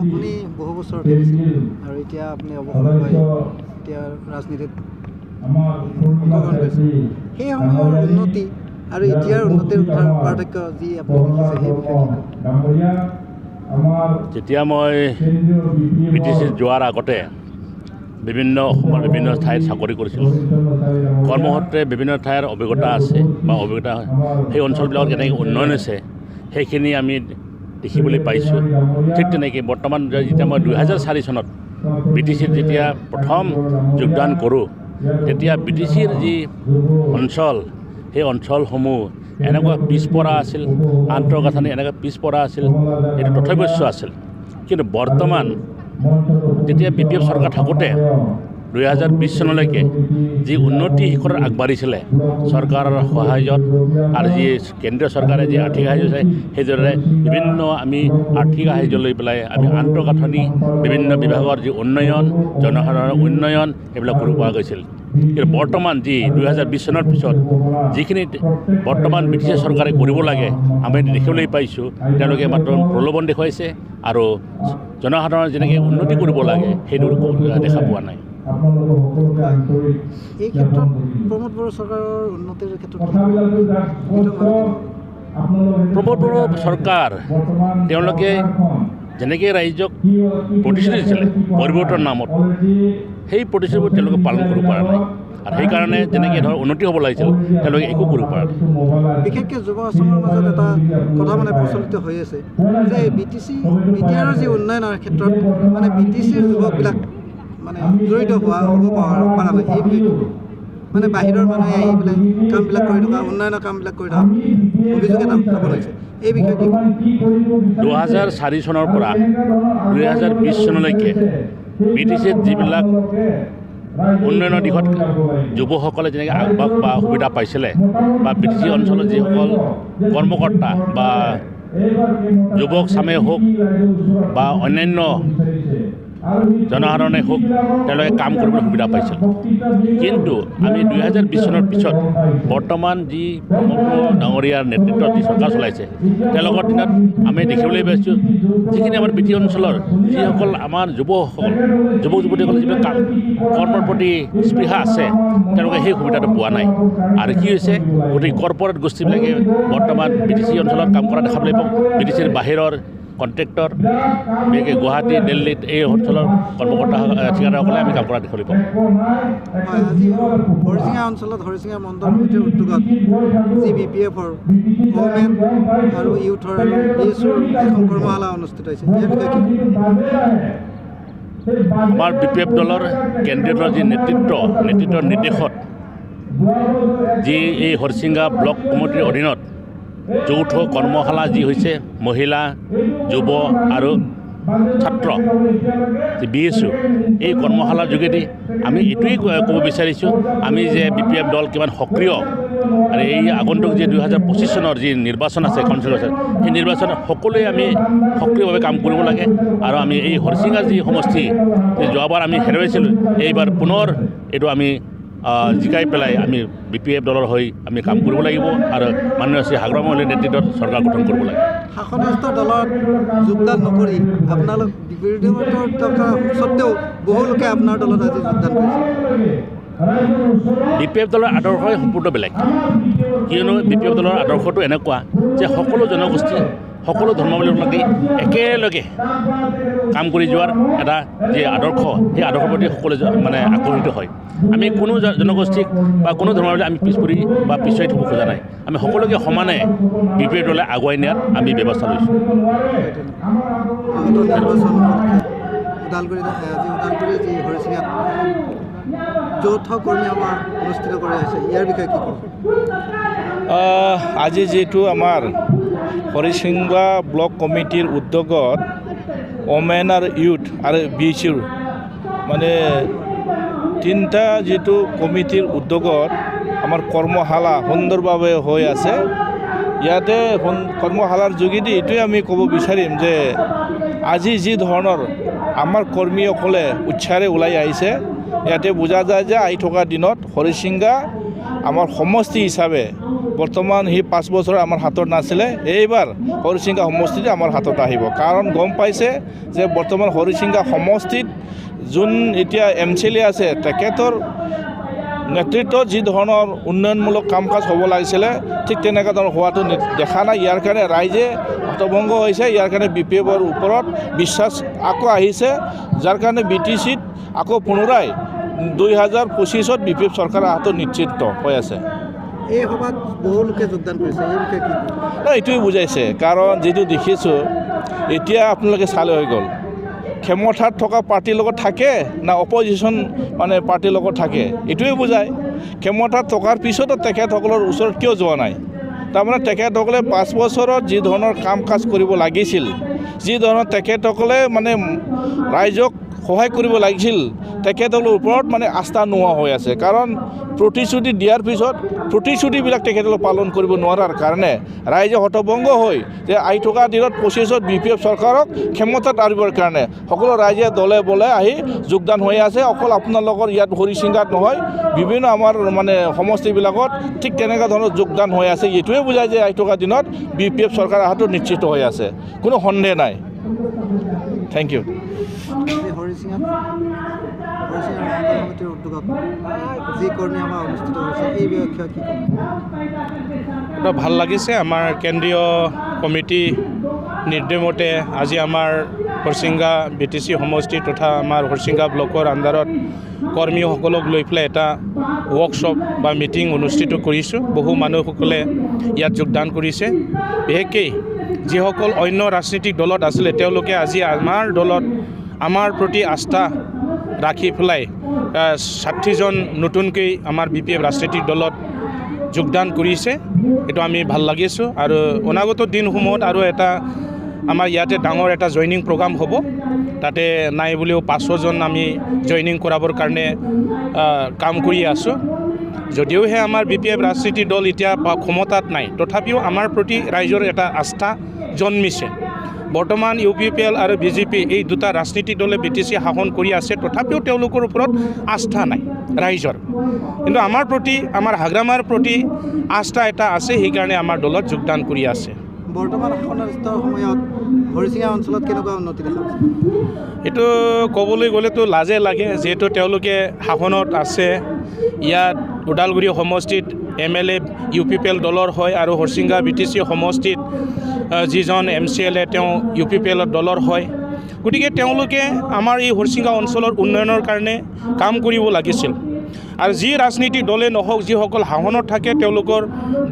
আপুনি বহু বছৰ থাকিছিল আৰু এতিয়া আপুনি অৱসৰ পাই এতিয়া ৰাজনীতিত অংশগ্ৰহণ কৰিছে সেই সময়ৰ উন্নতি আৰু এতিয়াৰ উন্নতিৰ পাৰ্থক্য যি আপুনি দেখিছে সেই বিষয়ে যেতিয়া মই BTCত যোৱাৰ আগতে বিভিন্ন অসমৰ বিভিন্ন ঠাইত চাকৰি কৰিছিলোঁ কৰ্মসূত্ৰে বিভিন্ন ঠাইৰ অভিজ্ঞতা আছে বা অভিজ্ঞতা সেই অঞ্চলবিলাকত কেনেকৈ উন্নয়ন হৈছে সেইখিনি আমি দেখিবলৈ পাইছোঁ ঠিক তেনেকৈ বৰ্তমান যেতিয়া মই 2004 চনত BTCত যেতিয়া প্ৰথম যোগদান কৰোঁ তেতিয়া BTCৰ যি অঞ্চল সেই অঞ্চলসমূহ এনেকুৱা পিছপৰা আছিল আন্তঃগাঁথনি এনেকুৱা পিছপৰা আছিল এইটো তথ্যবশ্য আছিল কিন্তু বৰ্তমান যেতিয়া BPF চৰকাৰ থাকোঁতে 2020 চনলৈকে যি উন্নতি শিখৰত আগবাঢ়িছিলে চৰকাৰৰ সহায়ত আৰু যি কেন্দ্ৰীয় চৰকাৰে যি আৰ্থিক সাহায্য আছে সেইদৰে বিভিন্ন আমি আৰ্থিক সাহায্য লৈ পেলাই আমি আন্তঃগাঁথনি বিভিন্ন বিভাগৰ যি উন্নয়ন জনসাধাৰণৰ উন্নয়ন এইবিলাক কৰিব পৰা গৈছিল কিন্তু বৰ্তমান যি 2020 চনৰ পিছত যিখিনি বৰ্তমান BTC চৰকাৰে কৰিব লাগে আমি দেখিবলৈ পাইছোঁ তেওঁলোকে মাত্ৰ প্ৰলোভন দেখুৱাইছে আৰু জনসাধাৰণৰ যেনেকৈ উন্নতি কৰিব লাগে সেইটো দেখা পোৱা নাই এই ক্ষেত্ৰত প্ৰমোদ বড়ো চৰকাৰৰ উন্নতিৰ ক্ষেত্ৰত প্ৰমোদ বড়ো চৰকাৰ তেওঁলোকে যেনেকৈ ৰাইজক প্ৰতিশ্ৰুতি দিছিলে পৰিৱৰ্তন নামত সেই প্ৰতিশ্ৰুতিবোৰ তেওঁলোকে পালন কৰিব পৰা নাই আৰু সেইকাৰণে যেনেকৈ ধৰক উন্নতি হ'ব লাগিছিল তেওঁলোকে একো কৰিব পৰা নাই বিশেষকৈ যুৱ সমাজৰ মাজত এটা কথা মানে প্ৰচলিত হৈ আছে যে BTCৰ যি উন্নয়নৰ ক্ষেত্ৰত মানে BTCৰ যুৱকবিলাক মানে জড়িত হ'ব পৰা নাই এই বিষয়ে মানে বাহিৰৰ মানুহে আহি পেলাই কামবিলাক কৰি থকা উন্নয়নৰ কামবিলাক কৰি থকা অভিযোগ এটা উত্থাপন হৈছে এই বিষয়ে 2004 চনৰ পৰা 2020 চনলৈকে BTCত যিবিলাক উন্নয়নৰ দিশত যুৱসকলে যেনেকৈ আগভাগ বা সুবিধা পাইছিলে বা BTC অঞ্চলত যিসকল কৰ্মকৰ্তা বা যুৱক চামেই হওক বা অন্যান্য জনসাধাৰণে হওক তেওঁলোকে কাম কৰিবলৈ সুবিধা পাইছিল কিন্তু আমি 2020 চনৰ পিছত বৰ্তমান যি প্ৰমোদ বড়ো ডাঙৰীয়াৰ নেতৃত্বত যি চৰকাৰ চলাইছে তেওঁলোকৰ দিনত আমি দেখিবলৈ পাইছোঁ যিখিনি আমাৰ BTC অঞ্চলৰ যিসকল আমাৰ যুৱক যুৱতীসকলে যিবিলাক কৰ্মৰ প্ৰতি স্পৃহা আছে তেওঁলোকে সেই সুবিধাটো পোৱা নাই আৰু কি হৈছে গোটেই কৰ্পৰেট গোষ্ঠীবিলাকে বৰ্তমান BTC অঞ্চলত কাম কৰা দেখাবলৈ পাওঁ BTCৰ বাহিৰৰ কণ্ট্ৰেক্টৰ বিশেষকৈ গুৱাহাটী দিল্লীত এই অঞ্চলৰ কৰ্মকৰ্তা ঠিকাদাৰসকলে আমি কাম কৰা দেখিবলৈ পাওঁ আজি হৰিচিঙা অঞ্চলত হৰিচিঙা মণ্ডল সমিতিৰ উদ্যোগত যি BPFৰ ওমেন আৰু ইউথৰ BSৰ এখন কৰ্মশালা অনুষ্ঠিত হৈছে ইয়াৰ বিষয়ে কি আমাৰ BPF দলৰ কেন্দ্ৰীয় দলৰ যি নেতৃত্বৰ নিৰ্দেশত যি এই হৰিচিঙা ব্লক কমিটিৰ অধীনত যৌথ কৰ্মশালা যি হৈছে মহিলা যুৱ আৰু ছাত্ৰ BSU এই কৰ্মশালাৰ যোগেদি আমি এইটোৱেই ক'ব বিচাৰিছোঁ আমি যে BPF দল কিমান সক্ৰিয় আৰু এই আগন্তুক যি 2025 চনৰ যি নিৰ্বাচন আছে কাউন্সিল আছে সেই নিৰ্বাচনত সকলোৱে আমি সক্ৰিয়ভাৱে কাম কৰিব লাগে আৰু আমি এই হৰিচিঙা যি সমষ্টি যোৱাবাৰ আমি হেৰুৱাইছিলোঁ এইবাৰ পুনৰ এইটো আমি জিকাই পেলাই আমি BPF দলৰ হৈ আমি কাম কৰিব লাগিব আৰু মাননীয় শ্ৰী হাগ্ৰা মহলীৰ নেতৃত্বত চৰকাৰ গঠন কৰিব লাগে শাসনস্থ দলত যোগদান নকৰি আপোনালোক বিৰোধী থকা স্বত্তেও বহু লোকে আপোনাৰ দলত আজি যোগদান কৰিছে BPF দলৰ আদৰ্শই সম্পূৰ্ণ বেলেগ কিয়নো BPF দলৰ আদৰ্শটো এনেকুৱা যে সকলো জনগোষ্ঠী সকলো ধৰ্মাৱলম্বী লোকে একেলগে কাম কৰি যোৱাৰ এটা যি আদৰ্শ সেই আদৰ্শৰ প্ৰতি সকলো মানে আকৰ্ষিত হয় আমি কোনো জনগোষ্ঠীক বা কোনো ধৰ্মাৱলম্বী আমি পিছ পৰি বা পিছুৱাই থ'ব খোজা নাই আমি সকলোকে সমানে BPF দলে আগুৱাই নিয়াত আমি ব্যৱস্থা লৈছোঁ ওদালগুৰি যি হৰিচিঙাত যৌথ কৰ্মী সভা অনুষ্ঠিত কৰা হৈছে ইয়াৰ বিষয়ে কি ক'ব আজি যিটো আমাৰ হৰিচিঙা ব্লক কমিটিৰ উদ্যোগত ওমেন আৰু ইউথ আৰু BSUৰ মানে তিনিটা যিটো কমিটিৰ উদ্যোগত আমাৰ কৰ্মশালা সুন্দৰভাৱে হৈ আছে ইয়াতে কৰ্মশালাৰ যোগেদি এইটোৱে আমি ক'ব বিচাৰিম যে আজি যি ধৰণৰ আমাৰ কৰ্মীসকলে উৎসাহেৰে ওলাই আহিছে ইয়াতে বুজা যায় যে আহি থকা দিনত হৰিচিঙা আমাৰ সমষ্টি হিচাপে বৰ্তমান সি 5 বছৰ আমাৰ হাতত নাছিলে এইবাৰ হৰিচিঙ্গা সমষ্টিতে আমাৰ হাতত আহিব কাৰণ গম পাইছে যে বৰ্তমান হৰিচিঙ্গা সমষ্টিত যোন এতিয়া MCLA আছে তেখেতৰ নেতৃত্বত যি ধৰণৰ উন্নয়নমূলক কাম কাজ হ'ব লাগিছিলে ঠিক তেনেকুৱা ধৰণৰ হোৱাটো দেখা নাই ইয়াৰ কাৰণে ৰাইজে হতভংগ হৈছে ইয়াৰ কাৰণে BPFৰ ওপৰত বিশ্বাস আকৌ আহিছে যাৰ কাৰণে BTCত আকৌ পুনৰাই 2025ত BPF চৰকাৰ অহাটো নিশ্চিত হৈ আছে এই সভাত বহু লোকে যোগদান কৰিছে এই বিষয়ে কি এইটোৱে বুজাইছে কাৰণ যিটো দেখিছোঁ এতিয়া আপোনালোকে চালে হৈ গ'ল ক্ষমতাত থকা পাৰ্টিৰ লগত থাকে না অপজিশ্যন মানে পাৰ্টিৰ লগত থাকে এইটোৱে বুজায় ক্ষমতাত থকাৰ পিছতো তেখেতসকলৰ ওচৰত কিয় যোৱা নাই তাৰমানে তেখেতসকলে 5 বছৰত যি ধৰণৰ কাম কাজ কৰিব লাগিছিল যি ধৰণৰ তেখেতসকলে মানে ৰাইজক সহায় কৰিব লাগিছিল তেখেতসকলৰ ওপৰত মানে আস্থা নোহোৱা হৈ আছে কাৰণ প্ৰতিশ্ৰুতি দিয়াৰ পিছত প্ৰতিশ্ৰুতিবিলাক তেখেতসকলে পালন কৰিব নোৱাৰাৰ কাৰণে ৰাইজে হতভংগ হৈ যে আহি থকা দিনত 25ত BPF চৰকাৰক ক্ষমতাত আনিবৰ কাৰণে সকলো ৰাইজে দলে বলে আহি যোগদান হৈ আছে অকল আপোনালোকৰ ইয়াত হৰিচিঙ্গাত নহয় বিভিন্ন আমাৰ মানে সমষ্টিবিলাকত ঠিক তেনেকুৱা ধৰণৰ যোগদান হৈ আছে এইটোৱে বুজায় যে আহি থকা দিনত BPF চৰকাৰ অহাটো নিশ্চিত হৈ আছে কোনো সন্দেহ নাই থেংক ইউ হৰিচিঙ্গা সমিতিৰ উদ্যোগত যি কৰ্মী আমাৰ অনুষ্ঠিত হৈছে এই বিষয়ে কি এটা ভাল লাগিছে আমাৰ কেন্দ্ৰীয় কমিটি নিৰ্দেশমতে আজি আমাৰ হৰিচিঙ্গা BTC সমষ্টি তথা আমাৰ হৰিচিঙ্গা ব্লকৰ আণ্ডাৰত কৰ্মীসকলক লৈ পেলাই এটা ৱৰ্কশ্বপ বা মিটিং অনুষ্ঠিত কৰিছোঁ বহু মানুহসকলে ইয়াত যোগদান কৰিছে বিশেষকৈ যিসকল অন্য ৰাজনৈতিক দলত আছিলে তেওঁলোকে আজি আমাৰ দলত আমাৰ প্ৰতি আস্থা ৰাখি পেলাই 60জন নতুনকৈ আমাৰ BPF ৰাজনৈতিক দলত যোগদান কৰিছে এইটো আমি ভাল লাগিছোঁ আৰু অনাগত দিনসমূহত আৰু এটা আমাৰ ইয়াতে ডাঙৰ এটা জইনিং প্ৰগ্ৰাম হ'ব তাতে নাই বুলিও 500জন আমি জইনিং কৰাবৰ কাৰণে কাম কৰি আছোঁ যদিওহে আমাৰ BPF ৰাজনীতি দল এতিয়া ক্ষমতাত নাই তথাপিও আমাৰ প্ৰতি ৰাইজৰ এটা আস্থা জন্মিছে বৰ্তমান UPPL আৰু BJP এই দুটা ৰাজনীতি দলে BTC শাসন কৰি আছে তথাপিও তেওঁলোকৰ ওপৰত আস্থা নাই ৰাইজৰ কিন্তু আমাৰ প্ৰতি আমাৰ হাগ্ৰামাৰ প্ৰতি আস্থা এটা আছে সেইকাৰণে আমাৰ দলত যোগদান কৰি আছে বৰ্তমান শাসনৰ সময়ত হৰিচিঙ্গা অঞ্চলত কেনেকুৱা উন্নতি দেখা গৈছে এইটো ক'বলৈ গ'লেতো লাজে লাগে যিহেতু তেওঁলোকে শাসনত আছে ইয়াত ওদালগুৰি সমষ্টিত MLA UPPL দলৰ হয় আৰু হৰিচিঙ্গা BTC সমষ্টিত যিজন MCLA তেওঁ UPPL দলৰ হয় গতিকে তেওঁলোকে আমাৰ এই হৰিচিঙ্গা অঞ্চলৰ উন্নয়নৰ কাৰণে কাম কৰিব লাগিছিল আৰু যি ৰাজনীতি দলে নহওক যিসকল শাসনত থাকে তেওঁলোকৰ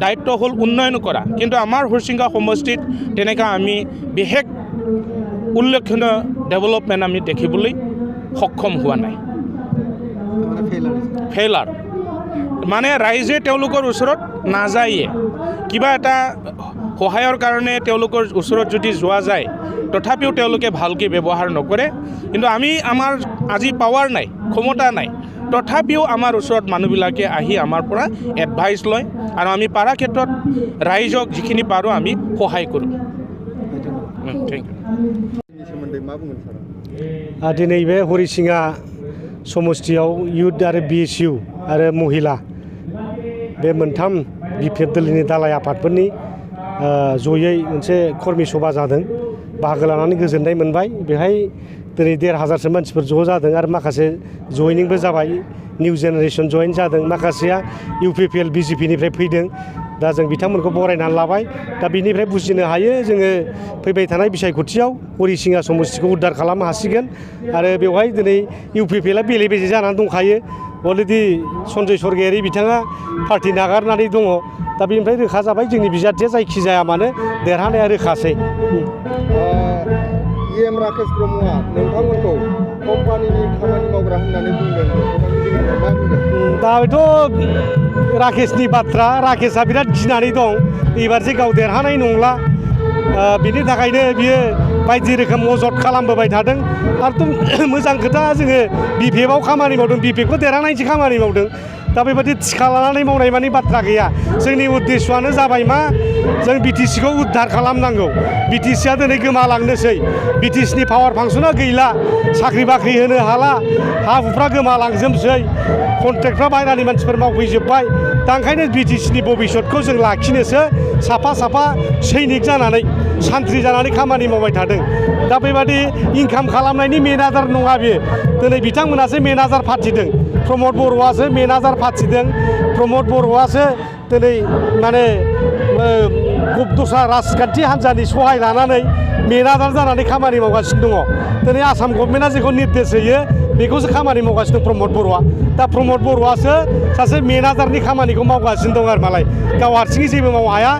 দায়িত্ব হ'ল উন্নয়ন কৰা কিন্তু আমাৰ হৰিচিঙ্গা সমষ্টিত তেনেকুৱা আমি বিশেষ উল্লেখনীয় ডেভেলপমেণ্ট আমি দেখিবলৈ সক্ষম হোৱা নাই ফেইলাৰ মানে ৰাইজে তেওঁলোকৰ ওচৰত নাযায়ে কিবা এটা সহায়ৰ কাৰণে তেওঁলোকৰ ওচৰত যদি যোৱা যায় তথাপিও তেওঁলোকে ভালকৈ ব্যৱহাৰ নকৰে কিন্তু আমাৰ আজি পাৱাৰ নাই ক্ষমতা নাই তথাপিও আমাৰ ওচৰত মানুহবিলাকে আহি আমাৰ পৰা এডভাইচ লয় আৰু আমি পাৰা ক্ষেত্ৰত ৰাইজক যিখিনি পাৰোঁ আমি সহায় কৰোঁ থেংক ইউ दिनै बे हरिसिङा समष्टियाव युथ आरो BSU आरो महिला बे मोनथाम BPF दोलोनि दालाय आफादफोरनि जयै मोनसे कर्मि सभा जादों बाहागो लानानै गोजोननाय मोनबाय बेहाय दिनै 1500 मानसिफोर ज' जादों आरो माखासे जयनिंबो जाबाय निउ जेनेरेशन जयन जादों माखासेया UPPL BJP निफ्राय फैदों दा जों बिथांमोनखौ बरायनानै लाबाय दा बिनिफ्राय बुजिनो हायो जोङो फैबाय थानाय बिसायख'थियाव हरिसिङा समष्टिखौ उद्धार खालामनो हासिगोन आरो बेवहाय दिनै UPPL बेले बेजे जानानै दंखायो अलरेडि सन्जय सरगयारि बिथाङा पार्टि नागारनानै दङ दा बेनिफ्राय रोखा जाबाय जोंनि बिजाथिया जायखि जाया मानो देरहानाया रोखासै EM राकेश ब्रह्मआ नोंथांमोनखौ कम्पानिनि खामानि मावग्रा होननानै बुंदों दा बेथ' राकेशनि बाथ्रा राकेशआ बिराद गिनानै दं एबार जे गाव देरहानाय नंला बिनि थाखायनो बियो बायदि रोखोम अजद खालामबोबाय थादों आरो मोजां खोथा जोङो BPF आव खामानि मावदों BPF खौ देरहानायसो खामानि मावदों दा बेबायदि थिखा लानानै मावनाय मानि बाथ्रा गैया जोंनि उद्देश्यआनो जाबाय मा जों बिटिसिखौ उद्धार खालामनांगौ बिटिसिया दिनै गोमालांनोसै बिटिसिनि पावार फांसना गैला साख्रि बाख्रि होनो हाला हा हुफ्रा गोमालांजोबसै कन्ट्रेक्टफ्रा बाहेरानि मानसिफोर मावफैजोब्बाय दा ओंखायनो बिटिसिनि भबिष्यतखौ जों लाखिनोसो साफा साफा सैनिक जानानै सान्थ्रि जानानै खामानि मावबाय थादों दा बेबायदि इनकाम खालामनायनि मेनेजार नङा बेयो दिनै बिथांमोनासो मेनेजार फाथिदों प्रमद बर'आसो मेनेजार फाथिदों प्रमद बर'आसो दिनै माने दस्रा राजखान्थि हान्जानि सहाय लानानै मेनेजार जानानै खामानि मावगासिनो दङ दिनै आसाम गभर्नमेन्टआ जेखौ निर्देश होयो बेखौसो खामानि मावगासिनो दं प्रमद बर'आ दा प्रमद बर'आसो सासे मेनेजारनि खामानिखौ मावगासिनो दं आरो मालाय गाव हारसिङै जेबो मावनो हाया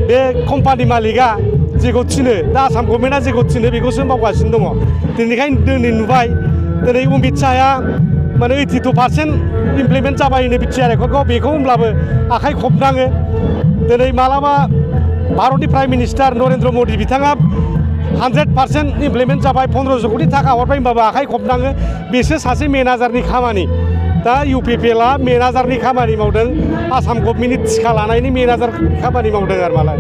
बे कम्पानि मालिकआ जेखौ थिनो दा आसाम गभर्नमेन्टआ जेखौ थिनो बेखौसो मावगासिनो दङ दिनैखायनो दिनै नुबाय दिनै अमित शाहआ माने 82% इमप्लिमेन्ट जाबाय होनो बिटिआर एकर्डखौ बेखौ होनब्लाबो आखाइ खबनाङो दिनै मालाबा भारतनि प्राइम मिनिस्टार नरेन्द्र मदि बिथाङा 100% इमप्लिमेन्ट जाबाय 1500 कोटी थाखा हरबाय होनबाबो आखाइ खबनाङो बेसो सासे मेनेजारनि खामानि दा इउपिपिएलआ मेनेजारनि खामानि मावदों आसाम गभर्नमेन्टनि थिखा लानायनि मेनेजार खामानि मावदों आरो मालाय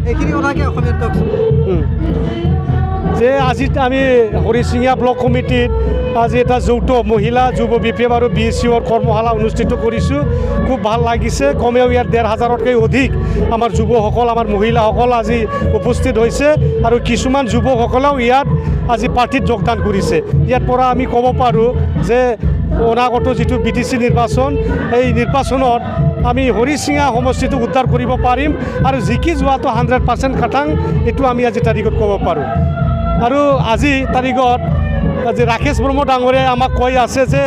এইখিনি কথাকে অসমীয়াত কওকচোন যে আজি আমি হৰিচিঙীয়া ব্লক কমিটিত আজি এটা যৌথ মহিলা যুৱ বিপ্লৱ আৰু BSUৰ কৰ্মশালা অনুষ্ঠিত কৰিছোঁ খুব ভাল লাগিছে কমেও ইয়াত 1,500তকৈ অধিক আমাৰ যুৱকসকল আমাৰ মহিলাসকল আজি উপস্থিত হৈছে আৰু কিছুমান যুৱকসকলেও ইয়াত আজি পাৰ্টিত যোগদান কৰিছে ইয়াৰ পৰা আমি ক'ব পাৰোঁ যে অনাগত যিটো বিটিচি নিৰ্বাচন এই নিৰ্বাচনত আমি হৰিচিঙা সমষ্টিটো উদ্ধাৰ কৰিব পাৰিম আৰু জিকি যোৱাটো 100% খাটাং এইটো আমি আজি তাৰিখত ক'ব পাৰোঁ আৰু আজি তাৰিখত আজি ৰাকেশ ব্ৰহ্ম ডাঙৰে আমাক কৈ আছে যে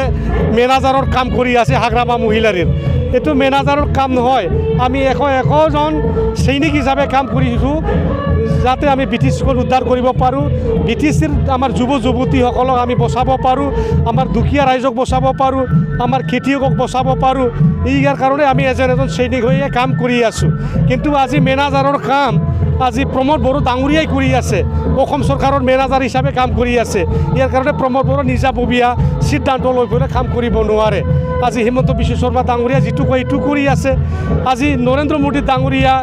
মেনেজাৰৰ কাম কৰি আছে হাগ্ৰামা মহিলাৰীৰ এইটো মেনেজাৰৰ কাম নহয় আমি এশজন সৈনিক হিচাপে কাম কৰিছোঁ যাতে আমি বিটিচিখন উদ্ধাৰ কৰিব পাৰোঁ বিটিচিৰ আমাৰ যুৱ যুৱতীসকলক আমি বচাব পাৰোঁ আমাৰ দুখীয়া ৰাইজক বচাব পাৰোঁ আমাৰ খেতিয়কক বচাব পাৰোঁ ইয়াৰ কাৰণে আমি এজন সৈনিক হৈ কাম কৰি আছোঁ কিন্তু আজি মেনেজাৰৰ কাম আজি প্ৰমোদ বড়ো ডাঙৰীয়াই কৰি আছে অসম চৰকাৰৰ মেনেজাৰ হিচাপে কাম কৰি আছে ইয়াৰ কাৰণে প্ৰমোদ বড়ো নিজাববীয়া সিদ্ধান্ত লৈ পেলাই কাম কৰিব নোৱাৰে আজি হিমন্ত বিশ্ব শৰ্মা ডাঙৰীয়া যিটো কয় এইটো কৰি আছে আজি নৰেন্দ্ৰ মোদী ডাঙৰীয়া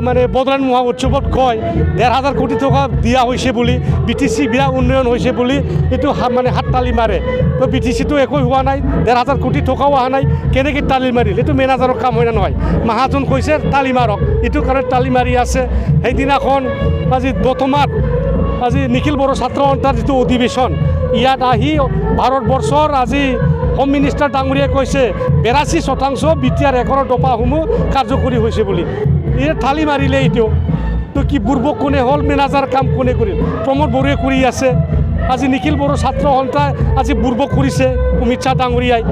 মানে বদৰাণ মহা উৎসৱত কয় 1,500 কোটি টকা দিয়া হৈছে বুলি বিটিচি বিয়া উন্নয়ন হৈছে বুলি এইটো মানে হাত তালি মাৰে তো বিটিচিটো একো হোৱা নাই 1,500 কোটি টকাও অহা নাই কেনেকৈ তালি মাৰিল এইটো মেনেজাৰৰ কাম হয় না নহয় মহাজন কৈছে তালি মাৰক এইটো কাৰণে তালি মাৰি আছে সেইদিনাখন আজি দতমাত আজি নিখিল বড়ো ছাত্ৰ সন্থাৰ যিটো অধিৱেশন ইয়াত আহি ভাৰতবৰ্ষৰ আজি হোম মিনিষ্টাৰ ডাঙৰীয়াই কৈছে 82% বিটিআৰ একৰৰ দফাসমূহ কাৰ্যকৰী হৈছে বুলি এই থালি মাৰিলে এইটো তো কি বুৰ্বক কোনে হ'ল মেনেজাৰ কাম কোনে কৰিল প্ৰমোদ বড়োৱে কৰি আছে আজি নিখিল বড়ো ছাত্ৰ সন্থাই আজি বুৰ্বক কৰিছে অমিত শ্বাহ ডাঙৰীয়াই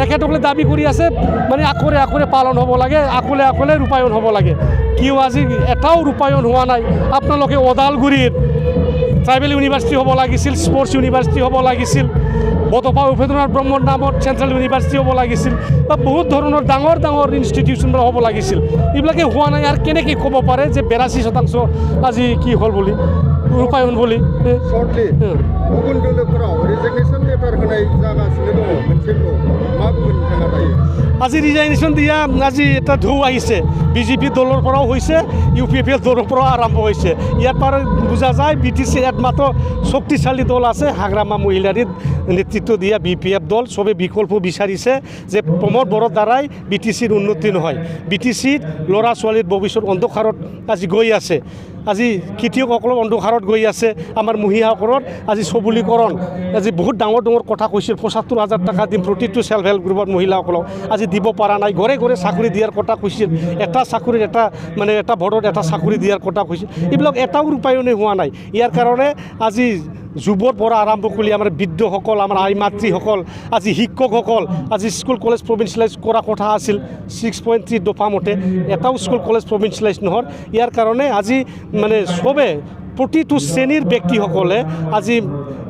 একেটকলে দাবী কৰি আছে মানে আকৰে আকৰে পালন হ'ব লাগে আকলে ৰূপায়ণ হ'ব লাগে কিয় আজি এটাও ৰূপায়ণ হোৱা নাই আপোনালোকে ওদালগুৰিত ট্ৰাইবেল ইউনিভাৰ্চিটি হ'ব লাগিছিল স্পৰ্টছ ইউনিভাৰ্চিটি হ'ব লাগিছিল বটপা উপেন্দ্ৰনাথ ব্ৰহ্মৰ নামত চেণ্ট্ৰেল ইউনিভাৰ্চিটি হ'ব লাগিছিল বা বহুত ধৰণৰ ডাঙৰ ডাঙৰ ইনষ্টিটিউশ্যনবোৰ হ'ব লাগিছিল এইবিলাকে হোৱা নাই আৰু কেনেকৈ ক'ব পাৰে যে 82% আজি কি হ'ল বুলি ৰূপায়ণ বুলি सर्टलि गुबुन दोलोफोराव रिजिगनेसन लेटार होनाय जागासिनो दङ मोनसेखौ मा बुंगोन नोंथाङा दायो আজি ৰিজাইনেশ্যন দিয়া আজি এটা ঢৌ আহিছে বিজেপি দলৰ পৰাও হৈছে ইউপিপিএল দলৰ পৰাও আৰম্ভ হৈছে ইয়াৰ পৰা বুজা যায় বিটিচি একমাত্ৰ শক্তিশালী দল আছে হাগ্ৰামা মহিলাৰীৰ নেতৃত্ব দিয়া বিপিএফ দল চবে বিকল্প বিচাৰিছে যে প্ৰমোদ বড়োৰ দ্বাৰাই বিটিচিৰ উন্নতি নহয় বিটিচিত ল'ৰা ছোৱালীৰ ভৱিষ্যত অন্ধকাৰত আজি গৈ আছে আজি খেতিয়কসকলৰ অন্ধকাৰত গৈ আছে আমাৰ মহিলাসকলৰ আজি সবলীকৰণ আজি বহুত ডাঙৰ ডাঙৰ কথা কৈছিল ৭৫,০০০ টকা দিম প্ৰতিটো ছেল্ফ হেল্প গ্ৰুপৰ মহিলাসকলক আজি দিব পৰা নাই ঘৰে ঘৰে চাকৰি দিয়াৰ কথা কৈছিল এটা চাকৰিৰ এটা ভোটত এটা চাকৰি দিয়াৰ কথা কৈছিল এইবিলাক এটাও ৰূপায়ণে হোৱা নাই ইয়াৰ কাৰণে আজি যুৱৰ পৰা আৰম্ভ কৰি আমাৰ বৃদ্ধসকল আমাৰ আই মাতৃসকল আজি শিক্ষকসকল আজি স্কুল কলেজ প্ৰভিঞ্চিয়েলাইজ কৰা কথা আছিল 6.3 দফা মতে এটাও স্কুল কলেজ প্ৰভিঞ্চিয়েলাইজ নহয় ইয়াৰ কাৰণে আজি মানে চবে প্ৰতিটো শ্ৰেণীৰ ব্যক্তিসকলে আজি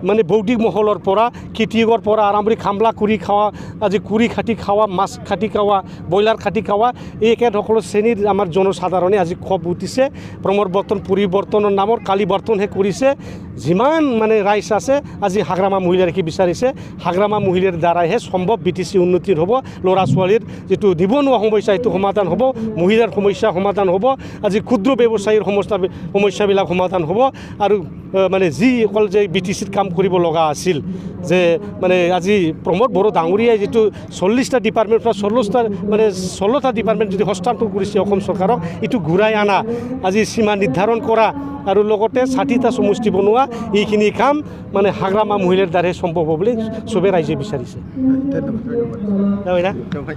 মানে বৌদ্ধিক মহলৰ পৰা খেতিয়কৰ পৰা আৰম্ভ কৰি খামলা কৰি খোৱা আজি কুৰি খাটি খোৱা মাছ খাটি খোৱা ব্ৰইলাৰ খাটি খোৱা এই একেসকলো শ্ৰেণীৰ আমাৰ জনসাধাৰণে আজি ক্ষোভ উঠিছে প্ৰমৰবৰ্তন পৰিৱৰ্তনৰ নামৰ কালিবৰ্তনহে কৰিছে যিমান মানে ৰাইজ আছে আজি হাগ্ৰামা মহিলাৰ কি বিচাৰিছে হাগ্ৰামা মহিলাৰ দ্বাৰাইহে সম্ভৱ BTC উন্নতিৰ হ'ব ল'ৰা ছোৱালীৰ যিটো নিবনুৱা সমস্যা সেইটো সমাধান হ'ব মহিলাৰ সমস্যা সমাধান হ'ব আজি ক্ষুদ্ৰ ব্যৱসায়ীৰ সমস্যাবিলাক সমাধান হ'ব আৰু মানে যি অকল যে BTCত কাম কৰিব লগা আছিল যে মানে আজি প্ৰমোদ বড়ো ডাঙৰীয়াই যিটো 40টা ডিপাৰ্টমেণ্ট পৰা 16টা ডিপাৰ্টমেণ্ট যদি হস্তান্তৰ কৰিছে অসম চৰকাৰক এইটো ঘূৰাই আনা আজি সীমা নিৰ্ধাৰণ কৰা আৰু লগতে 60টা সমষ্টি বনোৱা এইখিনি কাম মানে হাগ্ৰামা মহিলাৰ দ্বাৰাই সম্ভৱ হ'ব বুলি চবে ৰাইজে বিচাৰিছে ধন্যবাদ হয় না ধন্যবাদ